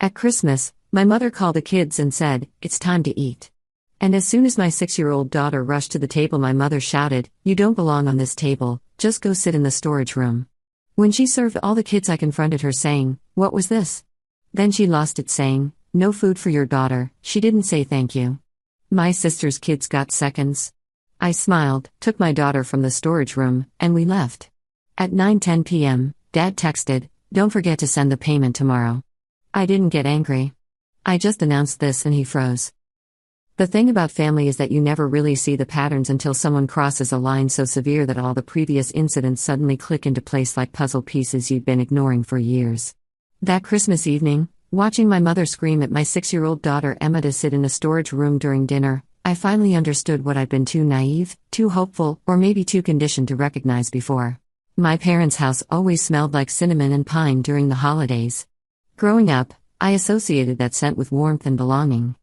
At Christmas, my mother called the kids and said, "It's time to eat." And as soon as my 6-year-old daughter rushed to the table, my mother shouted, "You don't belong on this table, just go sit in the storage room." When she served all the kids, I confronted her saying, "What was this?" Then she lost it, saying, "No food for your daughter." She didn't say thank you. My sister's kids got seconds. I smiled, took my daughter from the storage room, and we left. At 9:10 p.m., Dad texted, "Don't forget to send the payment tomorrow." I didn't get angry. I just announced this and he froze. The thing about family is that you never really see the patterns until someone crosses a line so severe that all the previous incidents suddenly click into place like puzzle pieces you'd been ignoring for years. That Christmas evening, watching my mother scream at my 6-year-old daughter Emma to sit in a storage room during dinner, I finally understood what I'd been too naive, too hopeful, or maybe too conditioned to recognize before. My parents' house always smelled like cinnamon and pine during the holidays. Growing up, I associated that scent with warmth and belonging.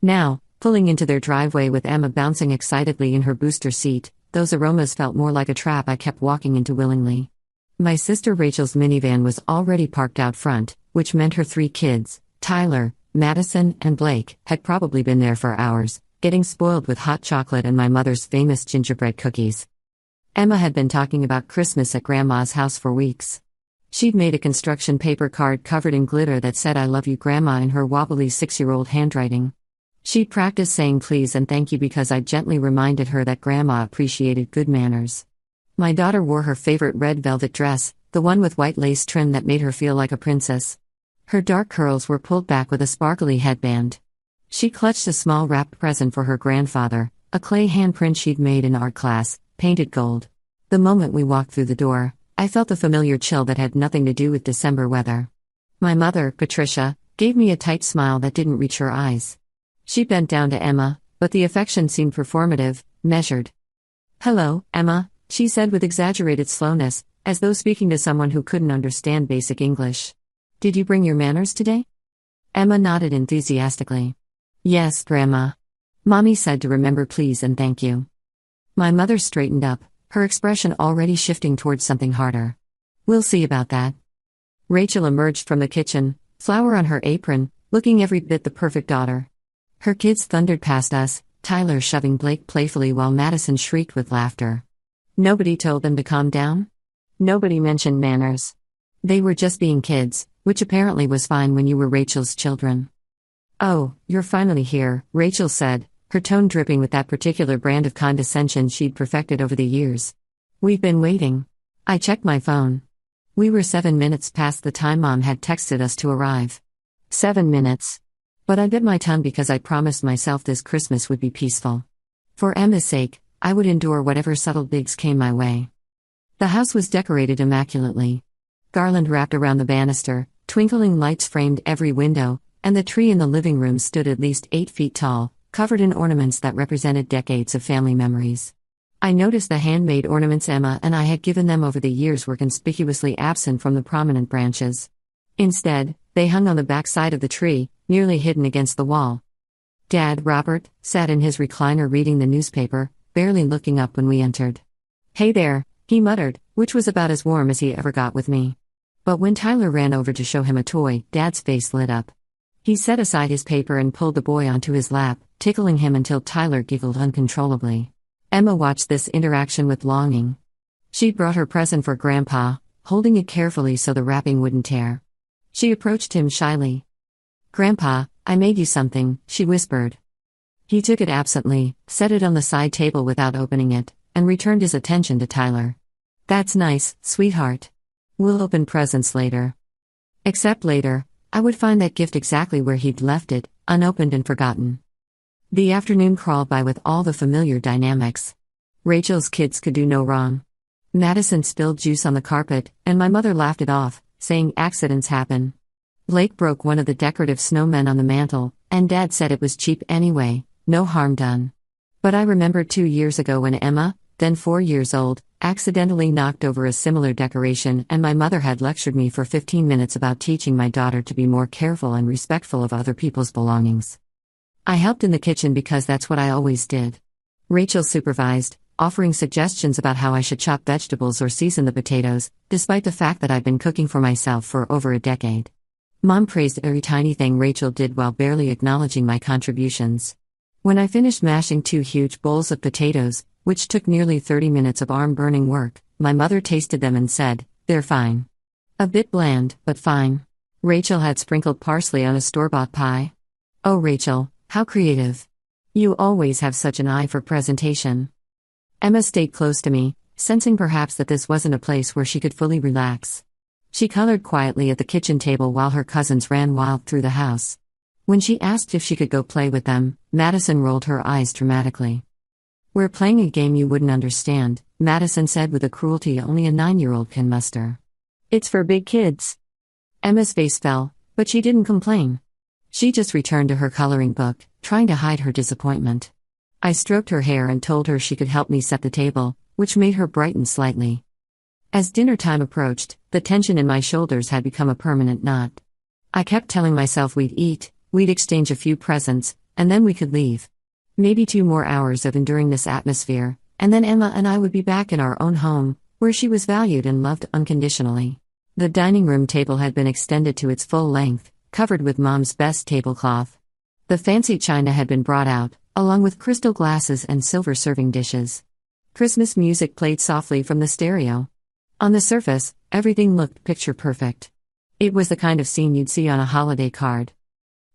Now, pulling into their driveway with Emma bouncing excitedly in her booster seat, those aromas felt more like a trap I kept walking into willingly. My sister Rachel's minivan was already parked out front, which meant her 3 kids, Tyler, Madison, and Blake, had probably been there for hours, getting spoiled with hot chocolate and my mother's famous gingerbread cookies. Emma had been talking about Christmas at Grandma's house for weeks. She'd made a construction paper card covered in glitter that said "I love you, Grandma" in her wobbly 6-year-old handwriting. She'd practiced saying please and thank you because I gently reminded her that Grandma appreciated good manners. My daughter wore her favorite red velvet dress, the one with white lace trim that made her feel like a princess. Her dark curls were pulled back with a sparkly headband. She clutched a small wrapped present for her grandfather, a clay handprint she'd made in art class, painted gold. The moment we walked through the door, I felt a familiar chill that had nothing to do with December weather. My mother, Patricia, gave me a tight smile that didn't reach her eyes. She bent down to Emma, but the affection seemed performative, measured. "Hello, Emma," she said with exaggerated slowness, as though speaking to someone who couldn't understand basic English. "Did you bring your manners today?" Emma nodded enthusiastically. "Yes, Grandma. Mommy said to remember please and thank you." My mother straightened up, her expression already shifting towards something harder. "We'll see about that." Rachel emerged from the kitchen, flour on her apron, looking every bit the perfect daughter. Her kids thundered past us, Tyler shoving Blake playfully while Madison shrieked with laughter. Nobody told them to calm down. Nobody mentioned manners. They were just being kids, which apparently was fine when you were Rachel's children. "Oh, you're finally here," Rachel said, her tone dripping with that particular brand of condescension she'd perfected over the years. "We've been waiting." I checked my phone. We were 7 minutes past the time Mom had texted us to arrive. 7 minutes. But I bit my tongue because I promised myself this Christmas would be peaceful. For Emma's sake, I would endure whatever subtle digs came my way. The house was decorated immaculately. Garland wrapped around the banister, twinkling lights framed every window, and the tree in the living room stood at least 8 feet tall, covered in ornaments that represented decades of family memories. I noticed the handmade ornaments Emma and I had given them over the years were conspicuously absent from the prominent branches. Instead, they hung on the back side of the tree, nearly hidden against the wall. Dad, Robert, sat in his recliner reading the newspaper, barely looking up when we entered. "Hey there," he muttered, which was about as warm as he ever got with me. But when Tyler ran over to show him a toy, Dad's face lit up. He set aside his paper and pulled the boy onto his lap, tickling him until Tyler giggled uncontrollably. Emma watched this interaction with longing. She'd brought her present for Grandpa, holding it carefully so the wrapping wouldn't tear. She approached him shyly. "Grandpa, I made you something," she whispered. He took it absently, set it on the side table without opening it, and returned his attention to Tyler. "That's nice, sweetheart. We'll open presents later." Except later, I would find that gift exactly where he'd left it, unopened and forgotten. The afternoon crawled by with all the familiar dynamics. Rachel's kids could do no wrong. Madison spilled juice on the carpet, and my mother laughed it off, saying accidents happen. Blake broke one of the decorative snowmen on the mantel, and Dad said it was cheap anyway, no harm done. But I remembered 2 years ago when Emma, then 4 years old, accidentally knocked over a similar decoration, and my mother had lectured me for 15 minutes about teaching my daughter to be more careful and respectful of other people's belongings. I helped in the kitchen because that's what I always did. Rachel supervised, offering suggestions about how I should chop vegetables or season the potatoes, despite the fact that I'd been cooking for myself for over a decade. Mom praised every tiny thing Rachel did while barely acknowledging my contributions. When I finished mashing 2 huge bowls of potatoes, which took nearly 30 minutes of arm-burning work, my mother tasted them and said, "They're fine. A bit bland, but fine." Rachel had sprinkled parsley on a store-bought pie. "Oh, Rachel, how creative. You always have such an eye for presentation." Emma stayed close to me, sensing perhaps that this wasn't a place where she could fully relax. She colored quietly at the kitchen table while her cousins ran wild through the house. When she asked if she could go play with them, Madison rolled her eyes dramatically. "We're playing a game you wouldn't understand," Madison said with a cruelty only a 9-year-old can muster. "It's for big kids." Emma's face fell, but she didn't complain. She just returned to her coloring book, trying to hide her disappointment. I stroked her hair and told her she could help me set the table, which made her brighten slightly. As dinner time approached, the tension in my shoulders had become a permanent knot. I kept telling myself we'd eat, we'd exchange a few presents, and then we could leave. Maybe 2 more hours of enduring this atmosphere, and then Emma and I would be back in our own home, where she was valued and loved unconditionally. The dining room table had been extended to its full length, covered with Mom's best tablecloth. The fancy china had been brought out, along with crystal glasses and silver serving dishes. Christmas music played softly from the stereo. On the surface, everything looked picture perfect. It was the kind of scene you'd see on a holiday card.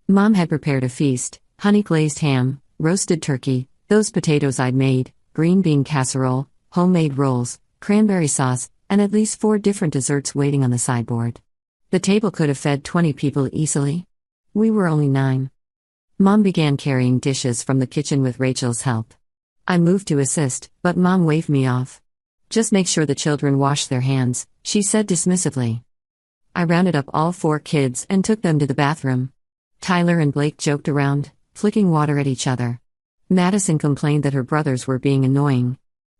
Mom had prepared a feast: honey-glazed ham, roasted turkey, those potatoes I'd made, green bean casserole, homemade rolls, cranberry sauce, and at least 4 different desserts waiting on the sideboard. The table could have fed 20 people easily. We were only 9. Mom began carrying dishes from the kitchen with Rachel's help. I moved to assist, but Mom waved me off. "Just make sure the children wash their hands," she said dismissively. I rounded up all 4 kids and took them to the bathroom. Tyler and Blake joked around, flicking water at each other. Madison complained that her brothers were being annoying.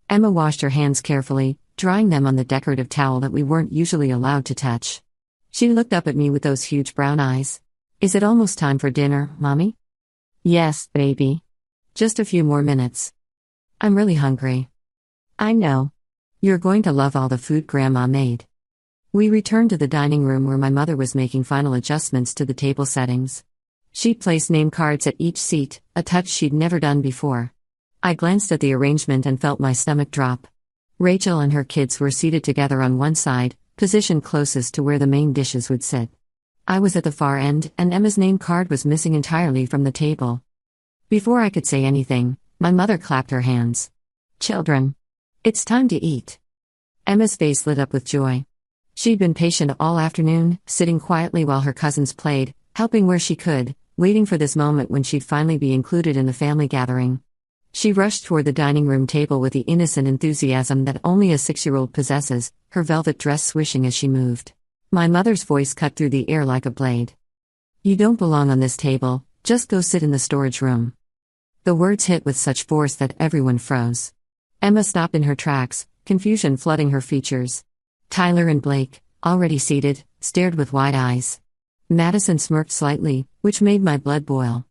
Emma washed her hands carefully, drying them on the decorative towel that we weren't usually allowed to touch. She looked up at me with those huge brown eyes. "Is it almost time for dinner, Mommy?" "Yes, baby. Just a few more minutes." "I'm really hungry." "I know. You're going to love all the food Grandma made." We returned to the dining room where my mother was making final adjustments to the table settings. She placed name cards at each seat, a touch she'd never done before. I glanced at the arrangement and felt my stomach drop. Rachel and her kids were seated together on one side, positioned closest to where the main dishes would sit. I was at the far end, and Emma's name card was missing entirely from the table. Before I could say anything, my mother clapped her hands. "Children, it's time to eat." Emma's face lit up with joy. She'd been patient all afternoon, sitting quietly while her cousins played, helping where she could, waiting for this moment when she'd finally be included in the family gathering. She rushed toward the dining room table with the innocent enthusiasm that only a 6-year-old possesses, her velvet dress swishing as she moved. My mother's voice cut through the air like a blade. "You don't belong on this table, just go sit in the storage room." The words hit with such force that everyone froze. Emma stopped in her tracks, confusion flooding her features. Tyler and Blake, already seated, stared with wide eyes. Madison smirked slightly, which made my blood boil.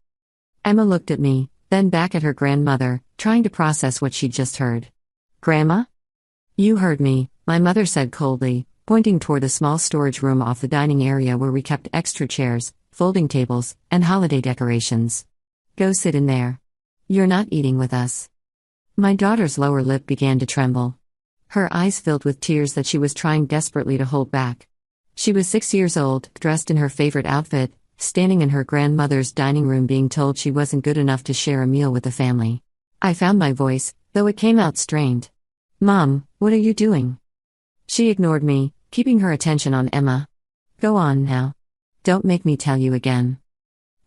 Emma looked at me, then back at her grandmother, trying to process what she'd just heard. "Grandma?" "You heard me," my mother said coldly, pointing toward the small storage room off the dining area where we kept extra chairs, folding tables, and holiday decorations. "Go sit in there. You're not eating with us." My daughter's lower lip began to tremble. Her eyes filled with tears that she was trying desperately to hold back. She was 6 years old, dressed in her favorite outfit, standing in her grandmother's dining room being told she wasn't good enough to share a meal with the family. I found my voice, though it came out strained. "Mom, what are you doing?" She ignored me, keeping her attention on Emma. "Go on now. Don't make me tell you again."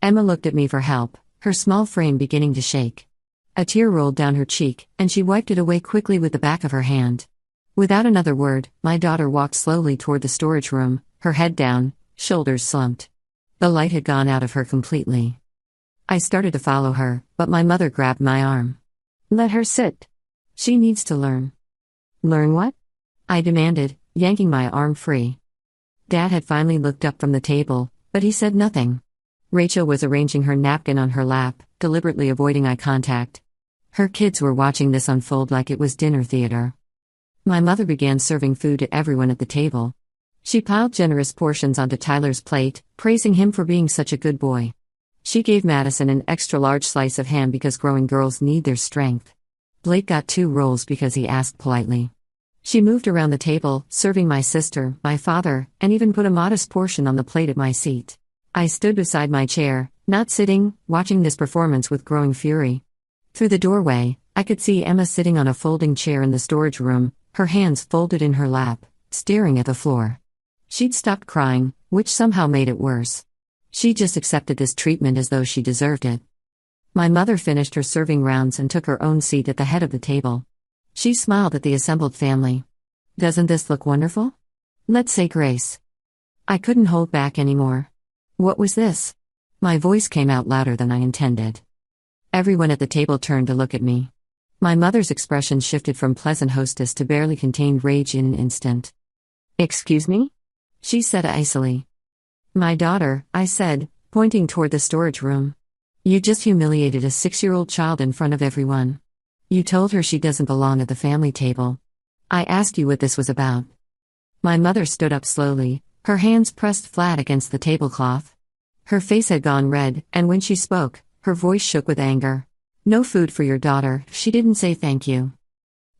Emma looked at me for help, her small frame beginning to shake. A tear rolled down her cheek, and she wiped it away quickly with the back of her hand. Without another word, my daughter walked slowly toward the storage room, her head down, shoulders slumped. The light had gone out of her completely. I started to follow her, but my mother grabbed my arm. "Let her sit. She needs to learn." "Learn what?" I demanded, yanking my arm free. Dad had finally looked up from the table, but he said nothing. Rachel was arranging her napkin on her lap, deliberately avoiding eye contact. Her kids were watching this unfold like it was dinner theater. My mother began serving food to everyone at the table. She piled generous portions onto Tyler's plate, praising him for being such a good boy. She gave Madison an extra-large slice of ham because growing girls need their strength. Blake got 2 rolls because he asked politely. She moved around the table, serving my sister, my father, and even put a modest portion on the plate at my seat. I stood beside my chair, not sitting, watching this performance with growing fury. Through the doorway, I could see Emma sitting on a folding chair in the storage room, her hands folded in her lap, staring at the floor. She'd stopped crying, which somehow made it worse. She just accepted this treatment as though she deserved it. My mother finished her serving rounds and took her own seat at the head of the table. She smiled at the assembled family. "Doesn't this look wonderful? Let's say grace." I couldn't hold back anymore. "What was this?" My voice came out louder than I intended. Everyone at the table turned to look at me. My mother's expression shifted from pleasant hostess to barely contained rage in an instant. "Excuse me?" she said icily. "My daughter," I said, pointing toward the storage room. "You just humiliated a 6-year-old child in front of everyone. You told her she doesn't belong at the family table. I asked you what this was about." My mother stood up slowly, her hands pressed flat against the tablecloth. Her face had gone red, and when she spoke, her voice shook with anger. "No food for your daughter, she didn't say thank you."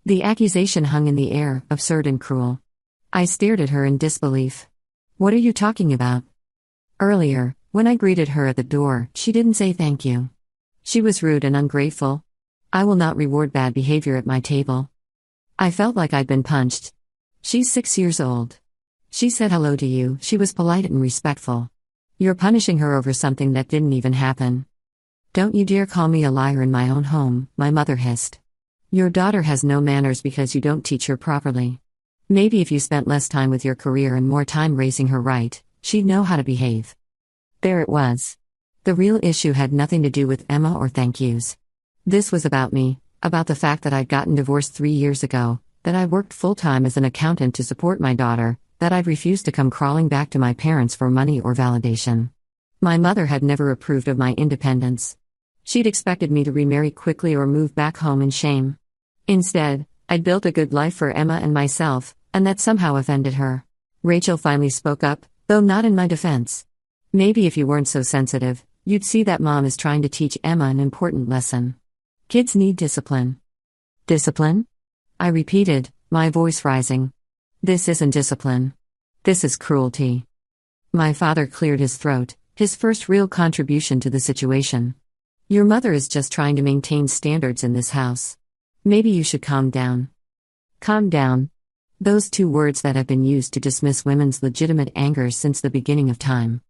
The accusation hung in the air, absurd and cruel. I stared at her in disbelief. "What are you talking about?" "Earlier, when I greeted her at the door, she didn't say thank you. She was rude and ungrateful. I will not reward bad behavior at my table." I felt like I'd been punched. "She's 6 years old. She said hello to you, she was polite and respectful. You're punishing her over something that didn't even happen." "Don't you dare call me a liar in my own home," my mother hissed. "Your daughter has no manners because you don't teach her properly. Maybe if you spent less time with your career and more time raising her right, she'd know how to behave." There it was. The real issue had nothing to do with Emma or thank yous. This was about me, about the fact that I'd gotten divorced 3 years ago, that I worked full-time as an accountant to support my daughter, that I'd refused to come crawling back to my parents for money or validation. My mother had never approved of my independence. She'd expected me to remarry quickly or move back home in shame. Instead, I'd built a good life for Emma and myself, and that somehow offended her. Rachel finally spoke up, though not in my defense. "Maybe if you weren't so sensitive, you'd see that Mom is trying to teach Emma an important lesson. Kids need discipline." "Discipline?" I repeated, my voice rising. "This isn't discipline. This is cruelty." My father cleared his throat, his first real contribution to the situation. "Your mother is just trying to maintain standards in this house. Maybe you should calm down." Calm down. Those 2 words that have been used to dismiss women's legitimate anger since the beginning of time.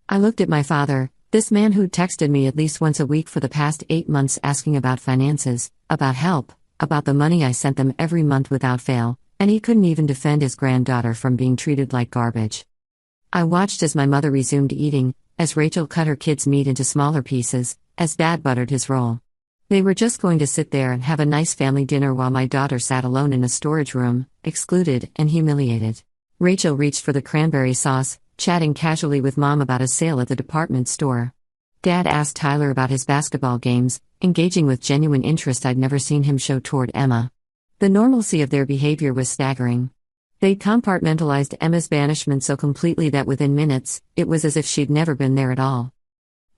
I looked at my father, this man who'd texted me at least once a week for the past 8 months asking about finances, about help, about the money I sent them every month without fail, and he couldn't even defend his granddaughter from being treated like garbage. I watched as my mother resumed eating, as Rachel cut her kids' meat into smaller pieces, as Dad buttered his roll. They were just going to sit there and have a nice family dinner while my daughter sat alone in a storage room, excluded and humiliated. Rachel reached for the cranberry sauce, chatting casually with Mom about a sale at the department store. Dad asked Tyler about his basketball games, engaging with genuine interest I'd never seen him show toward Emma. The normalcy of their behavior was staggering. They'd compartmentalized Emma's banishment so completely that within minutes, it was as if she'd never been there at all.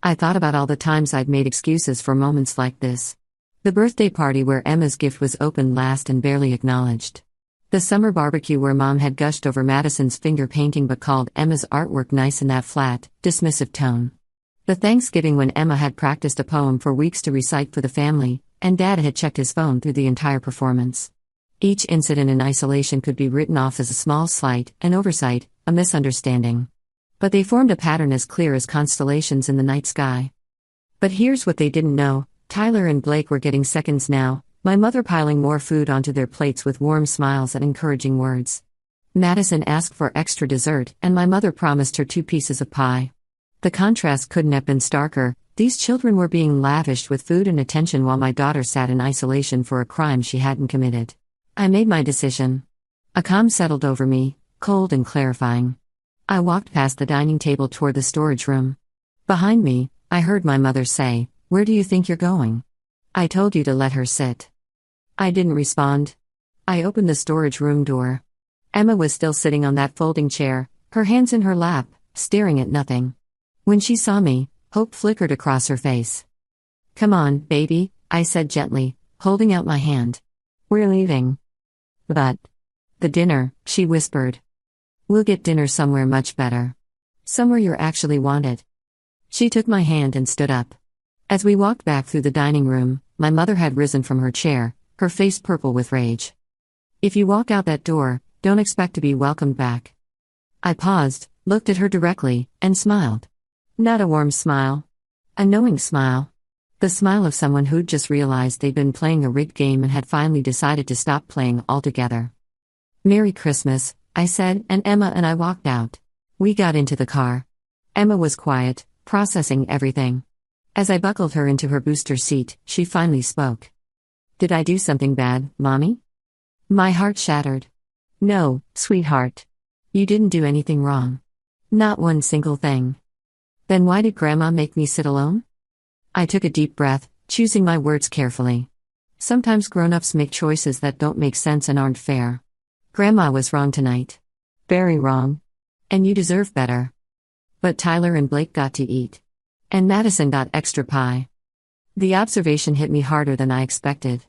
I thought about all the times I'd made excuses for moments like this. The birthday party where Emma's gift was opened last and barely acknowledged. The summer barbecue where Mom had gushed over Madison's finger painting but called Emma's artwork nice in that flat, dismissive tone. The Thanksgiving when Emma had practiced a poem for weeks to recite for the family, and Dad had checked his phone through the entire performance. Each incident in isolation could be written off as a small slight, an oversight, a misunderstanding. But they formed a pattern as clear as constellations in the night sky. But here's what they didn't know: Tyler and Blake were getting seconds now, my mother piling more food onto their plates with warm smiles and encouraging words. Madison asked for extra dessert, and my mother promised her 2 pieces of pie. The contrast couldn't have been starker. These children were being lavished with food and attention while my daughter sat in isolation for a crime she hadn't committed. I made my decision. A calm settled over me, cold and clarifying. I walked past the dining table toward the storage room. Behind me, I heard my mother say, "Where do you think you're going? I told you to let her sit." I didn't respond. I opened the storage room door. Emma was still sitting on that folding chair, her hands in her lap, staring at nothing. When she saw me, hope flickered across her face. "Come on, baby," I said gently, holding out my hand. "We're leaving." "But the dinner," she whispered. "We'll get dinner somewhere much better. Somewhere you're actually wanted." She took my hand and stood up. As we walked back through the dining room, my mother had risen from her chair, her face purple with rage. "If you walk out that door, don't expect to be welcomed back." I paused, looked at her directly, and smiled. Not a warm smile. A knowing smile. The smile of someone who'd just realized they'd been playing a rigged game and had finally decided to stop playing altogether. "Merry Christmas," I said, and Emma and I walked out. We got into the car. Emma was quiet, processing everything. As I buckled her into her booster seat, she finally spoke. "Did I do something bad, Mommy?" My heart shattered. "No, sweetheart. You didn't do anything wrong. Not one single thing." "Then why did Grandma make me sit alone?" I took a deep breath, choosing my words carefully. Sometimes grown-ups make choices that don't make sense and aren't fair. Grandma was wrong tonight. Very wrong. And you deserve better. But Tyler and Blake got to eat. And Madison got extra pie. The observation hit me harder than I expected.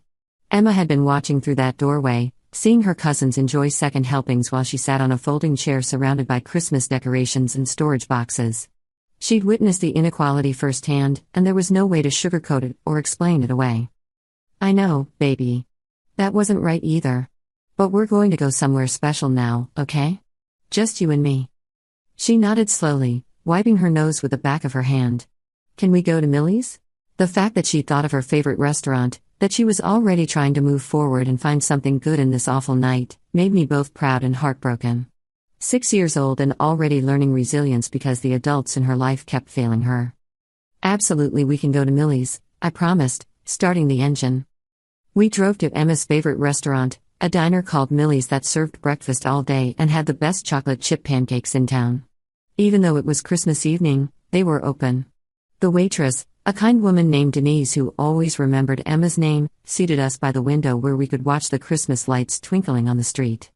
Emma had been watching through that doorway, seeing her cousins enjoy second helpings while she sat on a folding chair surrounded by Christmas decorations and storage boxes. She'd witnessed the inequality firsthand, and there was no way to sugarcoat it or explain it away. "I know, baby. That wasn't right either. But we're going to go somewhere special now, okay? Just you and me." She nodded slowly, wiping her nose with the back of her hand. "Can we go to Millie's?" The fact that she thought of her favorite restaurant, that she was already trying to move forward and find something good in this awful night, made me both proud and heartbroken. 6 years old and already learning resilience because the adults in her life kept failing her. "Absolutely, we can go to Millie's," I promised, starting the engine. We drove to Emma's favorite restaurant, a diner called Millie's that served breakfast all day and had the best chocolate chip pancakes in town. Even though it was Christmas evening, they were open. The waitress, a kind woman named Denise who always remembered Emma's name, seated us by the window where we could watch the Christmas lights twinkling on the street.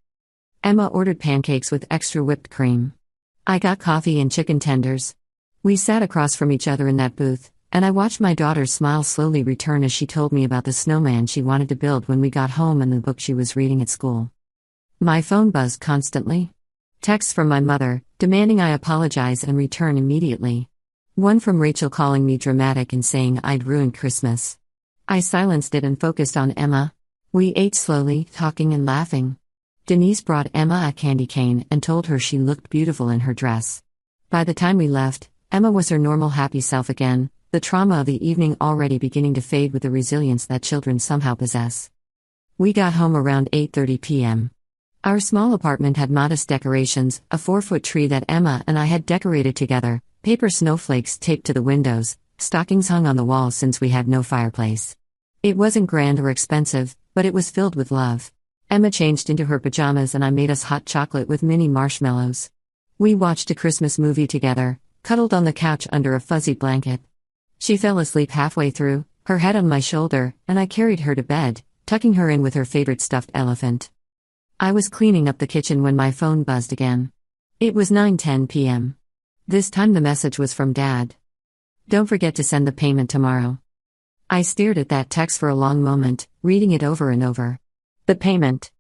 Emma ordered pancakes with extra whipped cream. I got coffee and chicken tenders. We sat across from each other in that booth, and I watched my daughter's smile slowly return as she told me about the snowman she wanted to build when we got home and the book she was reading at school. My phone buzzed constantly. Texts from my mother, demanding I apologize and return immediately. One from Rachel calling me dramatic and saying I'd ruined Christmas. I silenced it and focused on Emma. We ate slowly, talking and laughing. Denise brought Emma a candy cane and told her she looked beautiful in her dress. By the time we left, Emma was her normal happy self again, the trauma of the evening already beginning to fade with the resilience that children somehow possess. We got home around 8:30 p.m. Our small apartment had modest decorations, a 4-foot tree that Emma and I had decorated together, paper snowflakes taped to the windows, stockings hung on the walls since we had no fireplace. It wasn't grand or expensive, but it was filled with love. Emma changed into her pajamas and I made us hot chocolate with mini marshmallows. We watched a Christmas movie together, cuddled on the couch under a fuzzy blanket. She fell asleep halfway through, her head on my shoulder, and I carried her to bed, tucking her in with her favorite stuffed elephant. I was cleaning up the kitchen when my phone buzzed again. It was 9:10 p.m. This time the message was from Dad. "Don't forget to send the payment tomorrow." I stared at that text for a long moment, reading it over and over. The payment.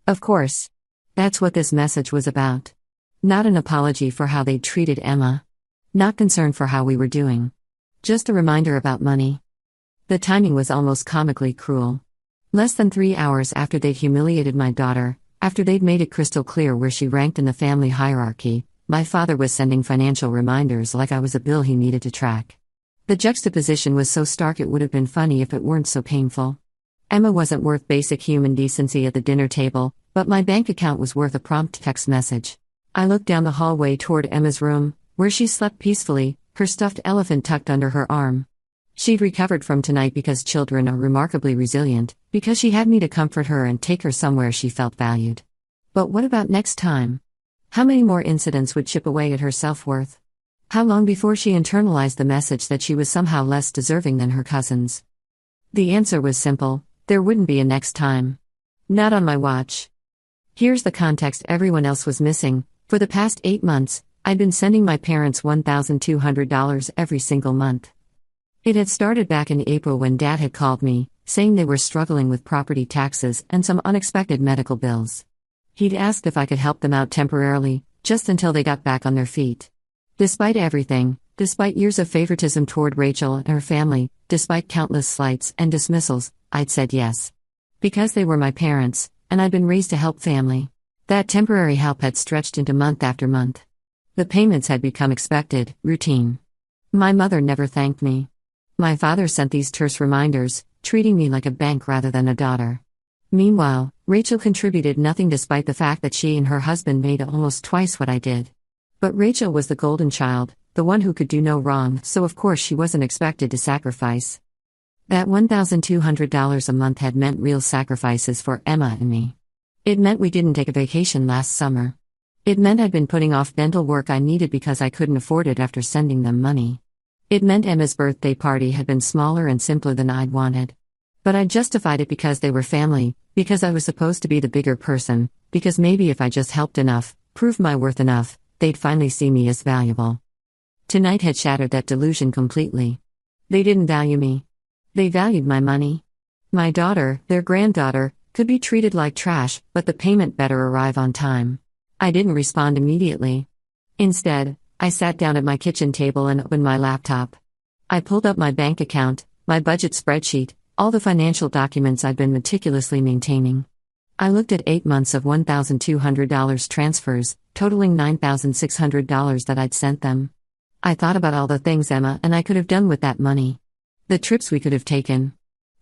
Of course. That's what this message was about. Not an apology for how they'd treated Emma. Not concern for how we were doing. Just a reminder about money. The timing was almost comically cruel. Less than 3 hours after they'd humiliated my daughter, after they'd made it crystal clear where she ranked in the family hierarchy, my father was sending financial reminders like I was a bill he needed to track. The juxtaposition was so stark it would have been funny if it weren't so painful. Emma wasn't worth basic human decency at the dinner table, but my bank account was worth a prompt text message. I looked down the hallway toward Emma's room, where she slept peacefully, her stuffed elephant tucked under her arm. She'd recovered from tonight because children are remarkably resilient, because she had me to comfort her and take her somewhere she felt valued. But what about next time? How many more incidents would chip away at her self-worth? How long before she internalized the message that she was somehow less deserving than her cousins? The answer was simple: there wouldn't be a next time. Not on my watch. Here's the context everyone else was missing. For the past 8 months, I'd been sending my parents $1,200 every single month. It had started back in April when Dad had called me, saying they were struggling with property taxes and some unexpected medical bills. He'd asked if I could help them out temporarily, just until they got back on their feet. Despite everything, despite years of favoritism toward Rachel and her family, despite countless slights and dismissals, I'd said yes. Because they were my parents, and I'd been raised to help family. That temporary help had stretched into month after month. The payments had become expected, routine. My mother never thanked me. My father sent these terse reminders, treating me like a bank rather than a daughter. Meanwhile, Rachel contributed nothing despite the fact that she and her husband made almost twice what I did. But Rachel was the golden child, the one who could do no wrong, so of course she wasn't expected to sacrifice. That $1,200 a month had meant real sacrifices for Emma and me. It meant we didn't take a vacation last summer. It meant I'd been putting off dental work I needed because I couldn't afford it after sending them money. It meant Emma's birthday party had been smaller and simpler than I'd wanted. But I justified it because they were family, because I was supposed to be the bigger person, because maybe if I just helped enough, proved my worth enough, they'd finally see me as valuable. Tonight had shattered that delusion completely. They didn't value me. They valued my money. My daughter, their granddaughter, could be treated like trash, but the payment better arrive on time. I didn't respond immediately. Instead, I sat down at my kitchen table and opened my laptop. I pulled up my bank account, my budget spreadsheet, all the financial documents I'd been meticulously maintaining. I looked at 8 months of $1,200 transfers, totaling $9,600 that I'd sent them. I thought about all the things Emma and I could have done with that money. The trips we could have taken.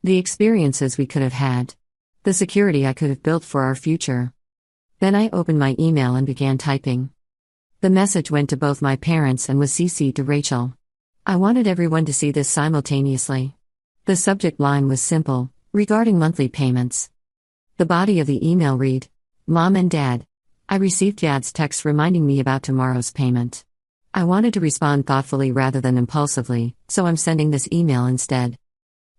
The experiences we could have had. The security I could have built for our future. Then I opened my email and began typing. The message went to both my parents and was CC'd to Rachel. I wanted everyone to see this simultaneously. The subject line was simple, regarding monthly payments. The body of the email read, Mom and Dad. I received Dad's text reminding me about tomorrow's payment. I wanted to respond thoughtfully rather than impulsively, so I'm sending this email instead.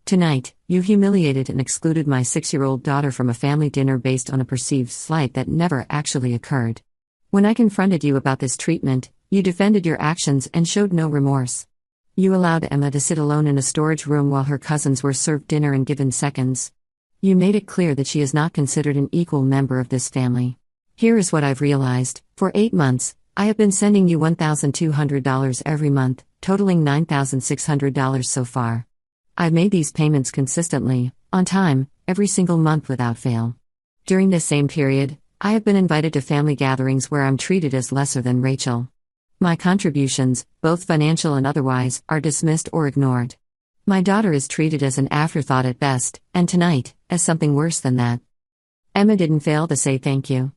Tonight, you humiliated and excluded my 6-year-old daughter from a family dinner based on a perceived slight that never actually occurred. When I confronted you about this treatment, you defended your actions and showed no remorse. You allowed Emma to sit alone in a storage room while her cousins were served dinner in given seconds. You made it clear that she is not considered an equal member of this family. Here is what I've realized. For 8 months, I have been sending you $1,200 every month, totaling $9,600 so far. I've made these payments consistently, on time, every single month without fail. During this same period, I have been invited to family gatherings where I'm treated as lesser than Rachel. My contributions, both financial and otherwise, are dismissed or ignored. My daughter is treated as an afterthought at best, and tonight, as something worse than that. Emma didn't fail to say thank you.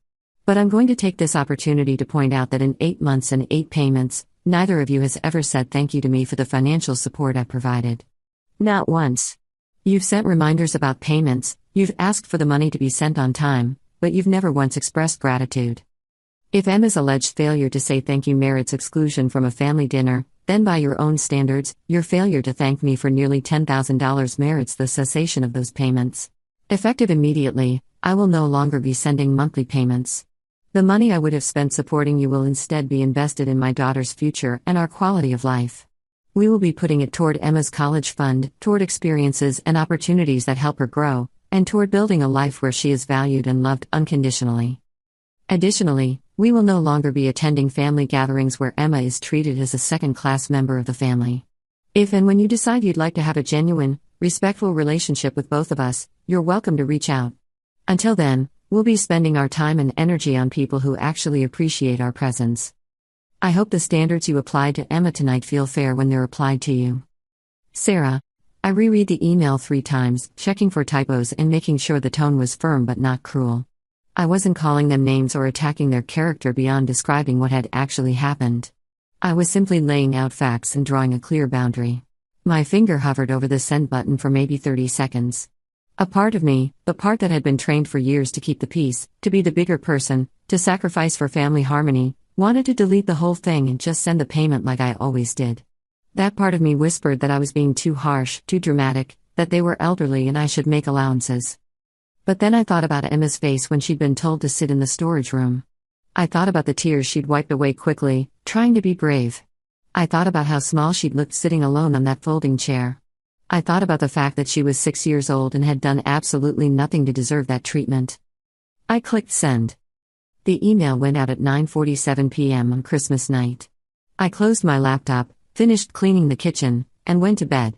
But I'm going to take this opportunity to point out that in 8 months and 8 payments, neither of you has ever said thank you to me for the financial support I provided. Not once. You've sent reminders about payments, you've asked for the money to be sent on time, but you've never once expressed gratitude. If Emma's alleged failure to say thank you merits exclusion from a family dinner, then by your own standards, your failure to thank me for nearly $10,000 merits the cessation of those payments. Effective immediately, I will no longer be sending monthly payments. The money I would have spent supporting you will instead be invested in my daughter's future and our quality of life. We will be putting it toward Emma's college fund, toward experiences and opportunities that help her grow, and toward building a life where she is valued and loved unconditionally. Additionally, we will no longer be attending family gatherings where Emma is treated as a second-class member of the family. If and when you decide you'd like to have a genuine, respectful relationship with both of us, you're welcome to reach out. Until then, we'll be spending our time and energy on people who actually appreciate our presence. I hope the standards you applied to Emma tonight feel fair when they're applied to you. Sarah. I reread the email 3 times, checking for typos and making sure the tone was firm but not cruel. I wasn't calling them names or attacking their character beyond describing what had actually happened. I was simply laying out facts and drawing a clear boundary. My finger hovered over the send button for maybe 30 seconds. A part of me, the part that had been trained for years to keep the peace, to be the bigger person, to sacrifice for family harmony, wanted to delete the whole thing and just send the payment like I always did. That part of me whispered that I was being too harsh, too dramatic, that they were elderly and I should make allowances. But then I thought about Emma's face when she'd been told to sit in the storage room. I thought about the tears she'd wiped away quickly, trying to be brave. I thought about how small she'd looked sitting alone on that folding chair. I thought about the fact that she was 6 years old and had done absolutely nothing to deserve that treatment. I clicked send. The email went out at 9:47 p.m. on Christmas night. I closed my laptop, finished cleaning the kitchen, and went to bed.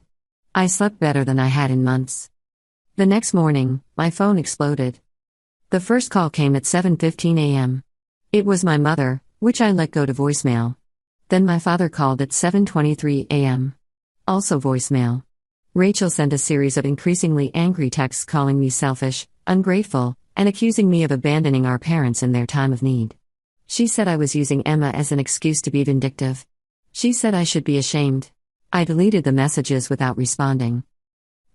I slept better than I had in months. The next morning, my phone exploded. The first call came at 7:15 a.m. It was my mother, which I let go to voicemail. Then my father called at 7:23 a.m. Also voicemail. Rachel sent a series of increasingly angry texts calling me selfish, ungrateful, and accusing me of abandoning our parents in their time of need. She said I was using Emma as an excuse to be vindictive. She said I should be ashamed. I deleted the messages without responding.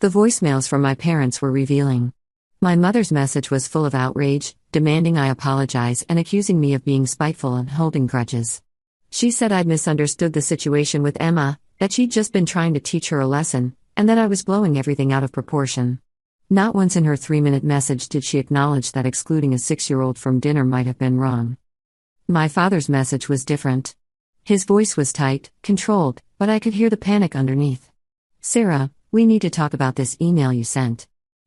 The voicemails from my parents were revealing. My mother's message was full of outrage, demanding I apologize and accusing me of being spiteful and holding grudges. She said I'd misunderstood the situation with Emma, that she'd just been trying to teach her a lesson, and that I was blowing everything out of proportion. Not once in her 3-minute message did she acknowledge that excluding a 6-year-old from dinner might have been wrong. My father's message was different. His voice was tight, controlled, but I could hear the panic underneath. "Sarah, we need to talk about this email you sent.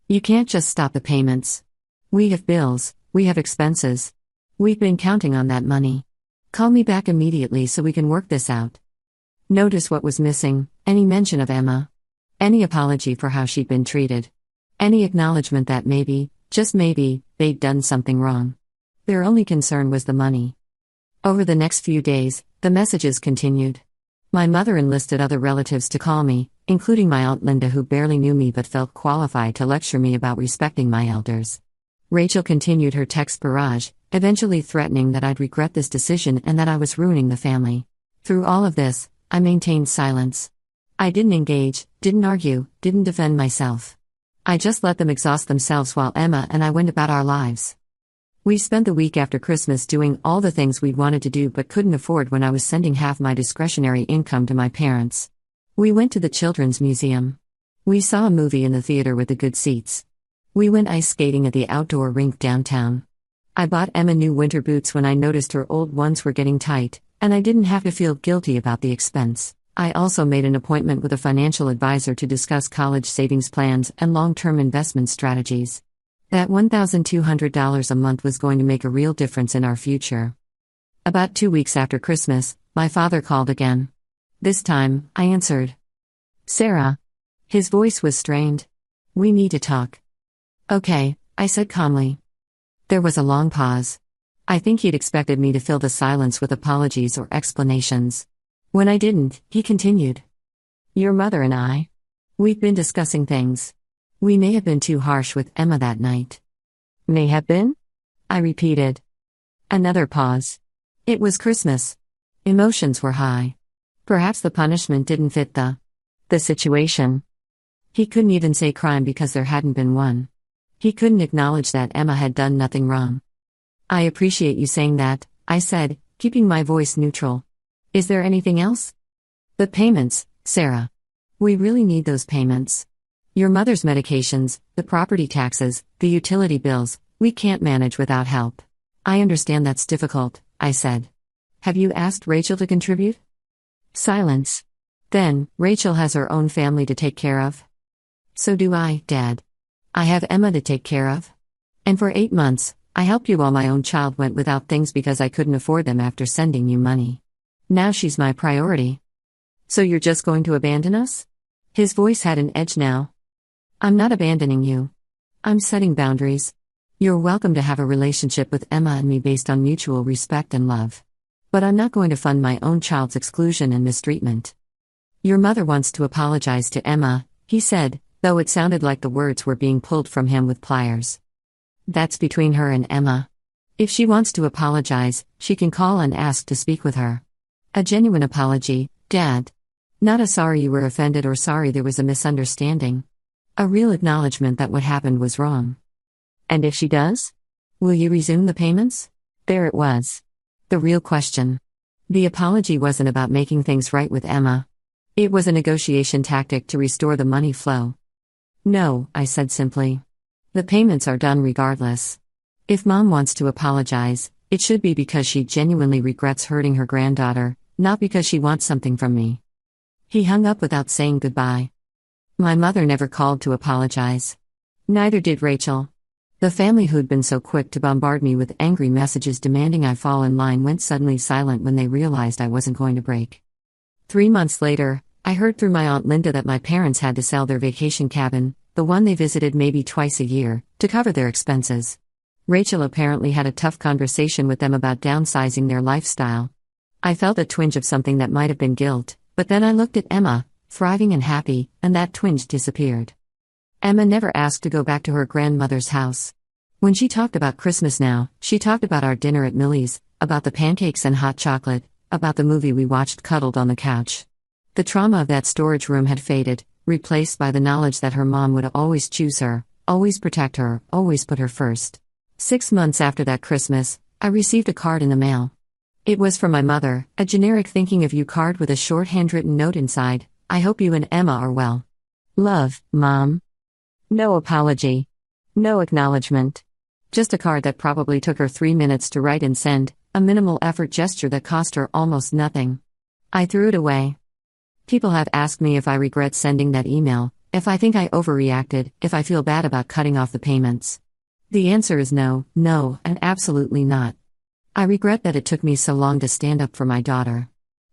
You can't just stop the payments. We have bills, we have expenses. We've been counting on that money. Call me back immediately so we can work this out." Notice what was missing: any mention of Emma. Any apology for how she'd been treated. Any acknowledgement that maybe, just maybe, they'd done something wrong. Their only concern was the money. Over the next few days, the messages continued. My mother enlisted other relatives to call me, including my Aunt Linda, who barely knew me but felt qualified to lecture me about respecting my elders. Rachel continued her text barrage, eventually threatening that I'd regret this decision and that I was ruining the family. Through all of this, I maintained silence. I didn't engage, didn't argue, didn't defend myself. I just let them exhaust themselves while Emma and I went about our lives. We spent the week after Christmas doing all the things we'd wanted to do but couldn't afford when I was sending half my discretionary income to my parents. We went to the Children's Museum. We saw a movie in the theater with the good seats. We went ice skating at the outdoor rink downtown. I bought Emma new winter boots when I noticed her old ones were getting tight, and I didn't have to feel guilty about the expense. I also made an appointment with a financial advisor to discuss college savings plans and long-term investment strategies. That $1,200 a month was going to make a real difference in our future. About 2 weeks after Christmas, my father called again. This time, I answered. "Sarah." His voice was strained. "We need to talk." "Okay," I said calmly. There was a long pause. I think he'd expected me to fill the silence with apologies or explanations. When I didn't, he continued. "Your mother and I. We've been discussing things. We may have been too harsh with Emma that night." "May have been?" I repeated. Another pause. It was Christmas. Emotions were high. Perhaps the punishment didn't fit the situation. He couldn't even say crime because there hadn't been one. He couldn't acknowledge that Emma had done nothing wrong. "I appreciate you saying that," I said, keeping my voice neutral. "Is there anything else?" "The payments, Sarah. We really need those payments. Your mother's medications, the property taxes, the utility bills, we can't manage without help." "I understand that's difficult," I said. "Have you asked Rachel to contribute?" Silence. "Then, Rachel has her own family to take care of." "So do I, Dad. I have Emma to take care of. And for 8 months, I helped you while my own child went without things because I couldn't afford them after sending you money. Now she's my priority. So you're just going to abandon us?" His voice had an edge now. "I'm not abandoning you. I'm setting boundaries. You're welcome to have a relationship with Emma and me based on mutual respect and love. But I'm not going to fund my own child's exclusion and mistreatment." "Your mother wants to apologize to Emma," he said, though it sounded like the words were being pulled from him with pliers. "That's between her and Emma. If she wants to apologize, she can call and ask to speak with her. A genuine apology, Dad. Not a sorry you were offended or sorry there was a misunderstanding. A real acknowledgement that what happened was wrong." "And if she does? Will you resume the payments?" There it was. The real question. The apology wasn't about making things right with Emma. It was a negotiation tactic to restore the money flow. "No," I said simply. "The payments are done regardless. If Mom wants to apologize, It should be because she genuinely regrets hurting her granddaughter, not because she wants something from me. He hung up without saying goodbye. My mother never called to apologize. Neither did Rachel. The family who'd been so quick to bombard me with angry messages demanding I fall in line went suddenly silent when they realized I wasn't going to break. 3 months later, I heard through my Aunt Linda that my parents had to sell their vacation cabin, the one they visited maybe twice a year, to cover their expenses. Rachel apparently had a tough conversation with them about downsizing their lifestyle. I felt a twinge of something that might have been guilt, but then I looked at Emma, thriving and happy, and that twinge disappeared. Emma never asked to go back to her grandmother's house. When she talked about Christmas now, she talked about our dinner at Millie's, about the pancakes and hot chocolate, about the movie we watched cuddled on the couch. The trauma of that storage room had faded, replaced by the knowledge that her mom would always choose her, always protect her, always put her first. 6 months after that Christmas, I received a card in the mail. It was from my mother, a generic thinking of you card with a short handwritten note inside. I hope you and Emma are well. Love, Mom. No apology. No acknowledgement. Just a card that probably took her 3 minutes to write and send, a minimal effort gesture that cost her almost nothing. I threw it away. People have asked me if I regret sending that email, if I think I overreacted, if I feel bad about cutting off the payments. The answer is no, and absolutely not. I regret that it took me so long to stand up for my daughter.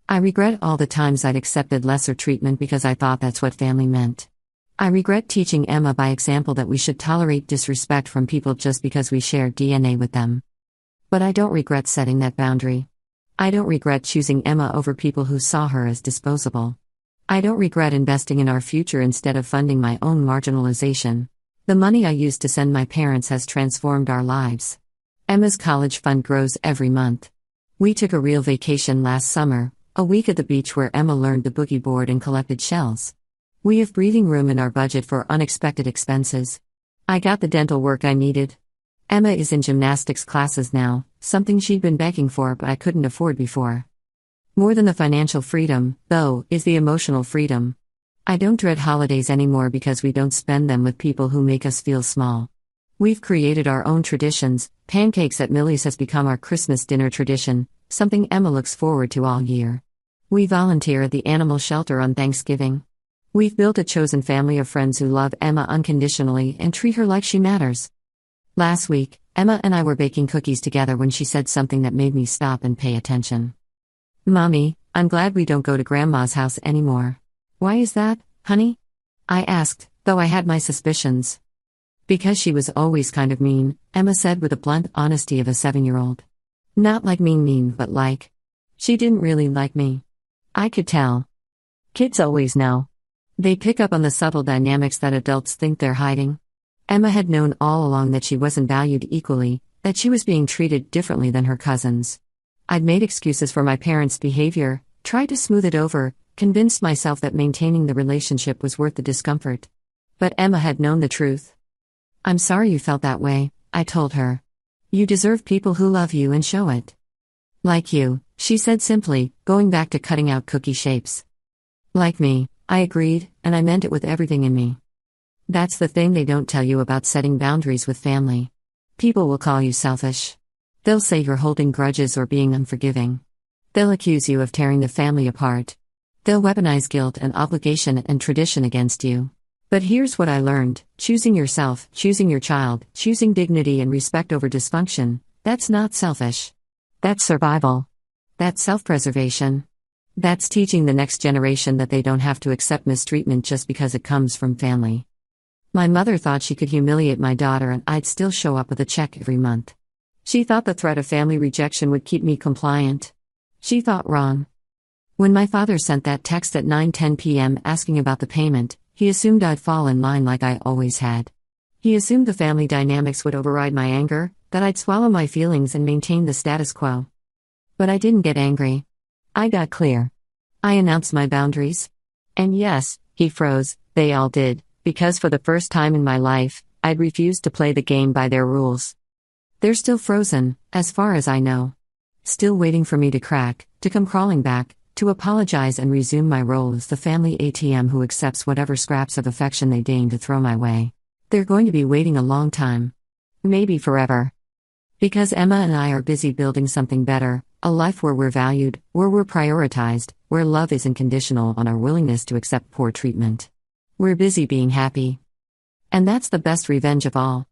I regret all the times I'd accepted lesser treatment because I thought that's what family meant. I regret teaching Emma by example that we should tolerate disrespect from people just because we share DNA with them. But I don't regret setting that boundary. I don't regret choosing Emma over people who saw her as disposable. I don't regret investing in our future instead of funding my own marginalization. The money I used to send my parents has transformed our lives. Emma's college fund grows every month. We took a real vacation last summer, a week at the beach where Emma learned the boogie board and collected shells. We have breathing room in our budget for unexpected expenses. I got the dental work I needed. Emma is in gymnastics classes now, something she'd been begging for but I couldn't afford before. More than the financial freedom, though, is the emotional freedom. I don't dread holidays anymore because we don't spend them with people who make us feel small. We've created our own traditions. Pancakes at Millie's has become our Christmas dinner tradition, something Emma looks forward to all year. We volunteer at the animal shelter on Thanksgiving. We've built a chosen family of friends who love Emma unconditionally and treat her like she matters. Last week, Emma and I were baking cookies together when she said something that made me stop and pay attention. "Mommy, I'm glad we don't go to Grandma's house anymore." "Why is that, honey?" I asked, though I had my suspicions. "Because she was always kind of mean," Emma said with the blunt honesty of a 7-year-old. "Not like mean, but like. She didn't really like me. I could tell. Kids always know. They pick up on the subtle dynamics that adults think they're hiding." Emma had known all along that she wasn't valued equally, that she was being treated differently than her cousins. I'd made excuses for my parents' behavior, tried to smooth it over, convinced myself that maintaining the relationship was worth the discomfort. But Emma had known the truth. "I'm sorry you felt that way," I told her. "You deserve people who love you and show it." "Like you," she said simply, going back to cutting out cookie shapes. "Like me," I agreed, and I meant it with everything in me. That's the thing they don't tell you about setting boundaries with family. People will call you selfish. They'll say you're holding grudges or being unforgiving. They'll accuse you of tearing the family apart. They'll weaponize guilt and obligation and tradition against you. But here's what I learned: choosing yourself, choosing your child, choosing dignity and respect over dysfunction, that's not selfish. That's survival. That's self-preservation. That's teaching the next generation that they don't have to accept mistreatment just because it comes from family. My mother thought she could humiliate my daughter and I'd still show up with a check every month. She thought the threat of family rejection would keep me compliant. She thought wrong. When my father sent that text at 9:10 p.m. asking about the payment, he assumed I'd fall in line like I always had. He assumed the family dynamics would override my anger, that I'd swallow my feelings and maintain the status quo. But I didn't get angry. I got clear. I announced my boundaries. And yes, he froze, they all did, because for the first time in my life, I'd refused to play the game by their rules. They're still frozen, as far as I know. Still waiting for me to crack, to come crawling back, to apologize and resume my role as the family ATM who accepts whatever scraps of affection they deign to throw my way. They're going to be waiting a long time. Maybe forever. Because Emma and I are busy building something better, a life where we're valued, where we're prioritized, where love isn't conditional on our willingness to accept poor treatment. We're busy being happy. And that's the best revenge of all.